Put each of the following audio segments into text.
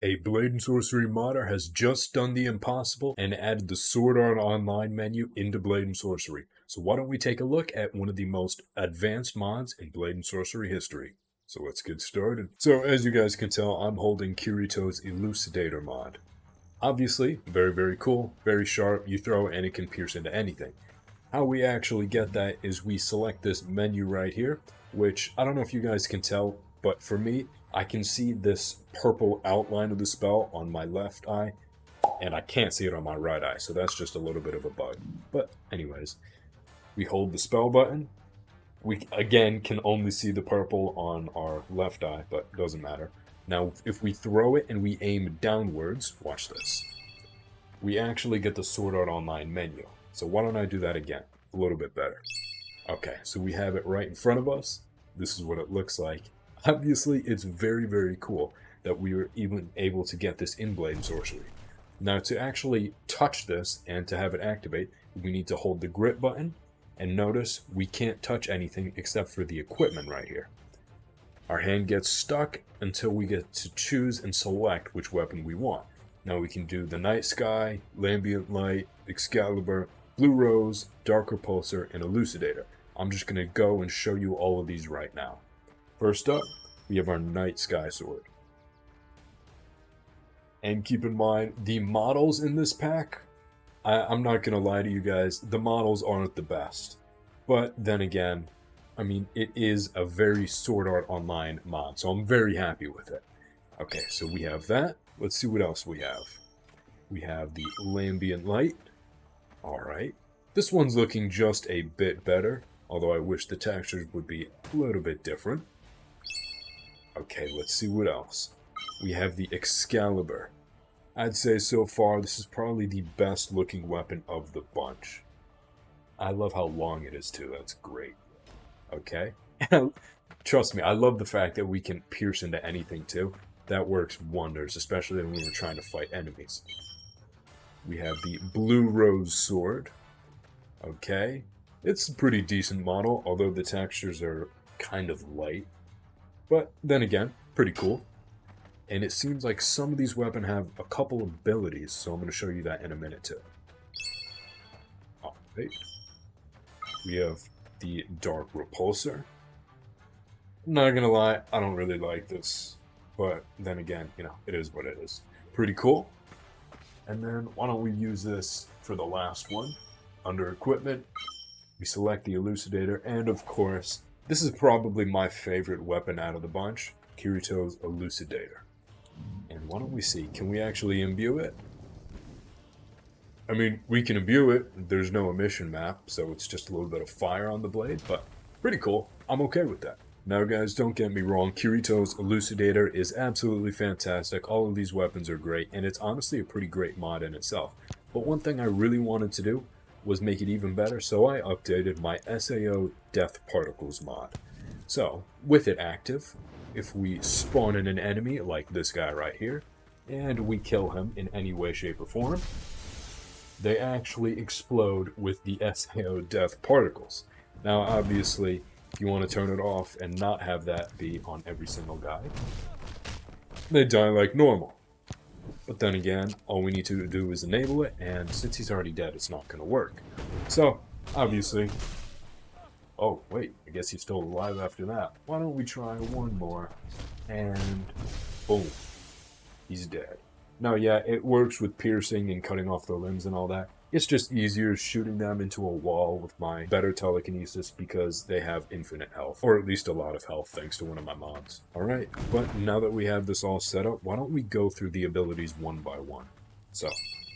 A Blade and Sorcery modder has just done the impossible and added the Sword Art Online menu into Blade and Sorcery. So why don't we take a look at one of the most advanced mods in Blade and Sorcery history. So let's get started. So as you guys can tell, I'm holding Kirito's Elucidator mod. Obviously, very, very cool, very sharp, you throw it and it can pierce into anything. How we actually get that is we select this menu right here, which I don't know if you guys can tell, but for me, I can see this purple outline of the spell on my left eye, and I can't see it on my right eye, so that's just a little bit of a bug. But anyways, we hold the spell button. We, again, can only see the purple on our left eye, but doesn't matter. Now, if we throw it and we aim downwards, watch this. We actually get the Sword Art Online menu. So why don't I do that again? A little bit better. Okay, so we have it right in front of us. This is what it looks like. Obviously, it's very, very cool that we were even able to get this in Blade and Sorcery. Now, to actually touch this and to have it activate, we need to hold the grip button. And notice, we can't touch anything except for the equipment right here. Our hand gets stuck until we get to choose and select which weapon we want. Now we can do the Night Sky, Lambient Light, Excalibur, Blue Rose, Dark Repulsor, and Elucidator. I'm just going to go and show you all of these right now. First up, we have our Night Sky Sword. And keep in mind, the models in this pack, I'm not going to lie to you guys, the models aren't the best. But then again, I mean, it is a very Sword Art Online mod, so I'm very happy with it. Okay, so we have that. Let's see what else we have. We have the Lambient Light. Alright. This one's looking just a bit better, although I wish the textures would be a little bit different. Okay, let's see what else. We have the Excalibur. I'd say so far this is probably the best looking weapon of the bunch. I love how long it is too, that's great. Okay. Trust me, I love the fact that we can pierce into anything too. That works wonders, especially when we're trying to fight enemies. We have the Blue Rose Sword. Okay. It's a pretty decent model, although the textures are kind of light. But then again, pretty cool. And it seems like some of these weapons have a couple abilities, so I'm going to show you that in a minute too. Alright. We have the Dark Repulsor. I'm not going to lie, I don't really like this. But then again, you know, it is what it is. Pretty cool. And then why don't we use this for the last one. Under Equipment, we select the Elucidator, and of course, this is probably my favorite weapon out of the bunch, Kirito's Elucidator. And why don't we see, can we actually imbue it? I mean, we can imbue it, there's no emission map, so it's just a little bit of fire on the blade, but pretty cool, I'm okay with that. Now guys, don't get me wrong, Kirito's Elucidator is absolutely fantastic, all of these weapons are great, and it's honestly a pretty great mod in itself. But one thing I really wanted to do was make it even better, so I updated my SAO Death Particles mod. So, with it active, if we spawn in an enemy, like this guy right here, and we kill him in any way, shape, or form, they actually explode with the SAO Death Particles. Now, obviously, if you want to turn it off and not have that be on every single guy, they die like normal. But then again, all we need to do is enable it, and since he's already dead, it's not going to work. So, obviously... Oh, wait, I guess he's still alive after that. Why don't we try one more? And... boom. He's dead. Now, yeah, it works with piercing and cutting off the limbs and all that. It's just easier shooting them into a wall with my better telekinesis because they have infinite health. Or at least a lot of health thanks to one of my mods. Alright, but now that we have this all set up, why don't we go through the abilities one by one. So,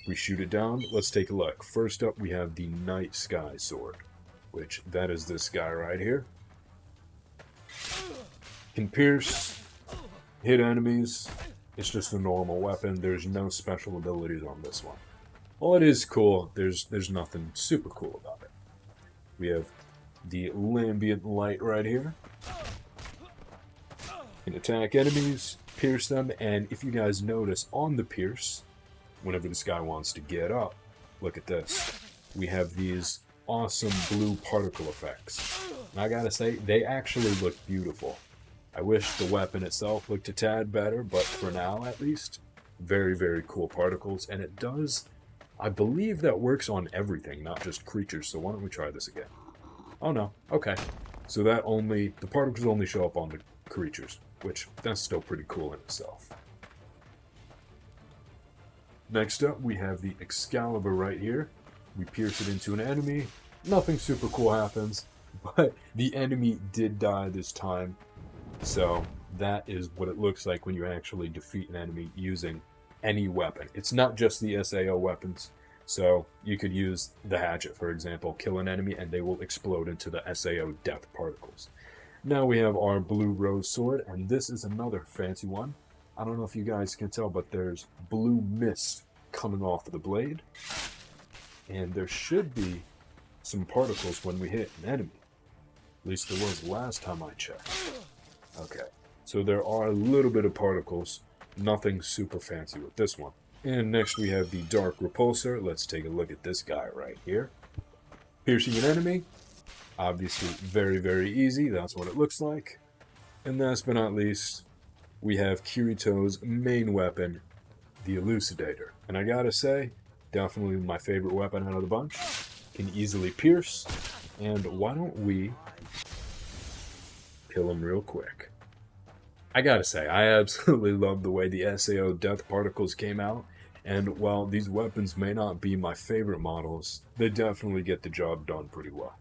we shoot it down, let's take a look. First up we have the Night Sky Sword, which that is this guy right here. Can pierce, hit enemies. It's just a normal weapon, there's no special abilities on this one. Well, it is cool, there's nothing super cool about it. We have the Lambient Light right here. Can attack enemies, pierce them, and if you guys notice, on the pierce, whenever this guy wants to get up, look at this. We have these awesome blue particle effects. And I gotta say, they actually look beautiful. I wish the weapon itself looked a tad better, but for now, at least, Very, very cool particles, and it does, I believe that works on everything, not just creatures, so why don't we try this again? Oh no, okay. So the particles only show up on the creatures, which that's still pretty cool in itself. Next up, we have the Excalibur right here. We pierce it into an enemy. Nothing super cool happens, but the enemy did die this time. So that is what it looks like when you actually defeat an enemy using any weapon. It's not just the SAO weapons. So you could use the hatchet, for example, kill an enemy, and they will explode into the SAO death particles. Now we have our blue rose sword, and this is another fancy one. I don't know if you guys can tell, but there's blue mist coming off of the blade. And there should be some particles when we hit an enemy. At least there was last time I checked. Okay, so there are a little bit of particles. Nothing super fancy with this one. And next we have the Dark Repulsor. Let's take a look at this guy right here. Piercing an enemy. Obviously very, very easy. That's what it looks like. And last but not least, we have Kirito's main weapon, the Elucidator. And I gotta say, definitely my favorite weapon out of the bunch. Can easily pierce. And why don't we kill him real quick? I gotta say, I absolutely love the way the SAO death particles came out. And while these weapons may not be my favorite models, they definitely get the job done pretty well.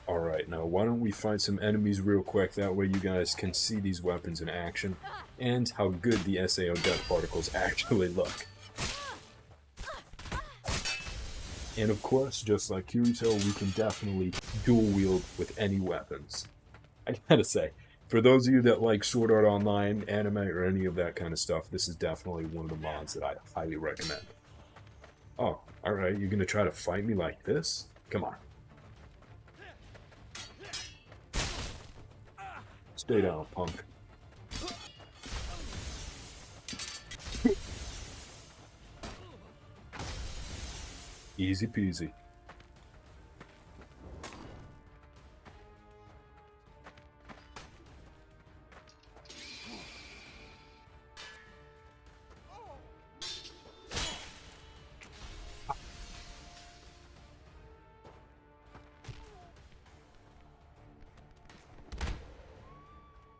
Alright, now why don't we fight some enemies real quick, that way you guys can see these weapons in action, and how good the SAO death particles actually look. And of course, just like Kirito, we can definitely dual wield with any weapons. I gotta say, for those of you that like Sword Art Online, anime, or any of that kind of stuff, this is definitely one of the mods that I highly recommend. Oh, alright, you're gonna try to fight me like this? Come on. Stay down, punk. Easy peasy.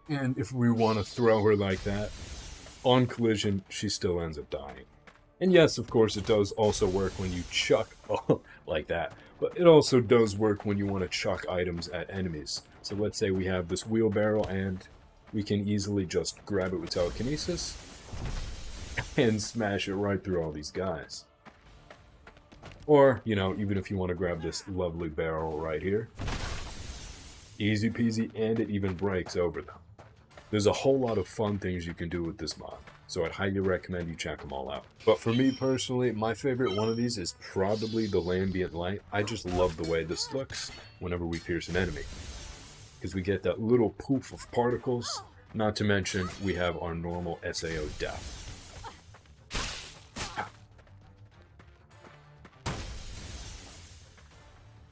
And if we want to throw her like that, on collision, she still ends up dying. And yes, of course, it does also work when you chuck like that. But it also does work when you want to chuck items at enemies. So let's say we have this wheelbarrow and we can easily just grab it with telekinesis and smash it right through all these guys. Or, you know, even if you want to grab this lovely barrel right here, easy peasy, and it even breaks over them. There's a whole lot of fun things you can do with this mod, so I'd highly recommend you check them all out. But for me personally, my favorite one of these is probably the Lambient Light. I just love the way this looks whenever we pierce an enemy, because we get that little poof of particles, not to mention we have our normal SAO death.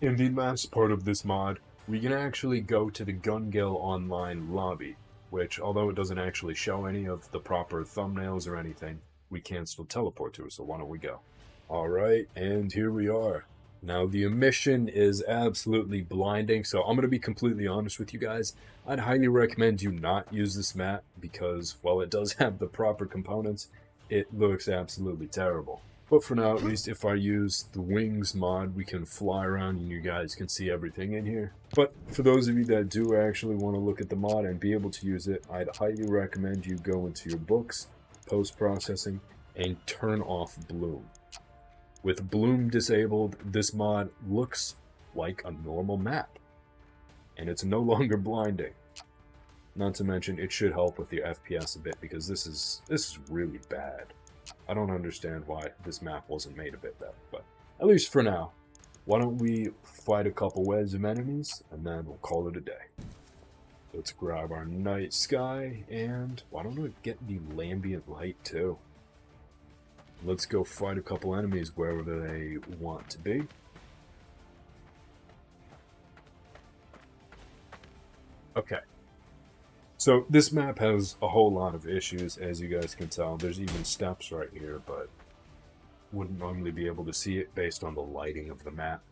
In the last part of this mod, we can actually go to the Gungale Online lobby, which, although it doesn't actually show any of the proper thumbnails or anything, we can still teleport to it, so why don't we go? Alright, and here we are. Now, the emission is absolutely blinding, so I'm going to be completely honest with you guys. I'd highly recommend you not use this map, because while it does have the proper components, it looks absolutely terrible. But for now, at least, if I use the wings mod, we can fly around and you guys can see everything in here. But for those of you that do actually want to look at the mod and be able to use it, I'd highly recommend you go into your books, post-processing, and turn off bloom. With bloom disabled, this mod looks like a normal map. And it's no longer blinding. Not to mention, it should help with your FPS a bit, because this is really bad. I don't understand why this map wasn't made a bit better, but at least for now, why don't we fight a couple waves of enemies, and then we'll call it a day. Let's grab our night sky, and why don't we get the Lambient Light too? Let's go fight a couple enemies wherever they want to be. Okay. So this map has a whole lot of issues, as you guys can tell. There's even steps right here, but wouldn't normally be able to see it based on the lighting of the map.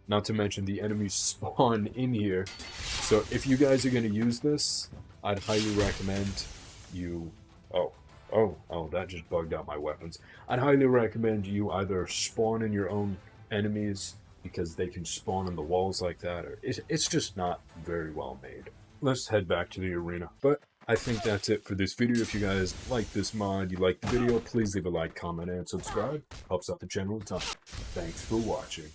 Not to mention the enemies spawn in here. So if you guys are going to use this, I'd highly recommend you... Oh, that just bugged out my weapons. I'd highly recommend you either spawn in your own enemies, because they can spawn on the walls like that, or it's just not very well made. Let's head back to the arena. But I think that's it for this video. If you guys like this mod, you like the video, please leave a like, comment, and subscribe. Helps out the channel a ton. Thanks for watching.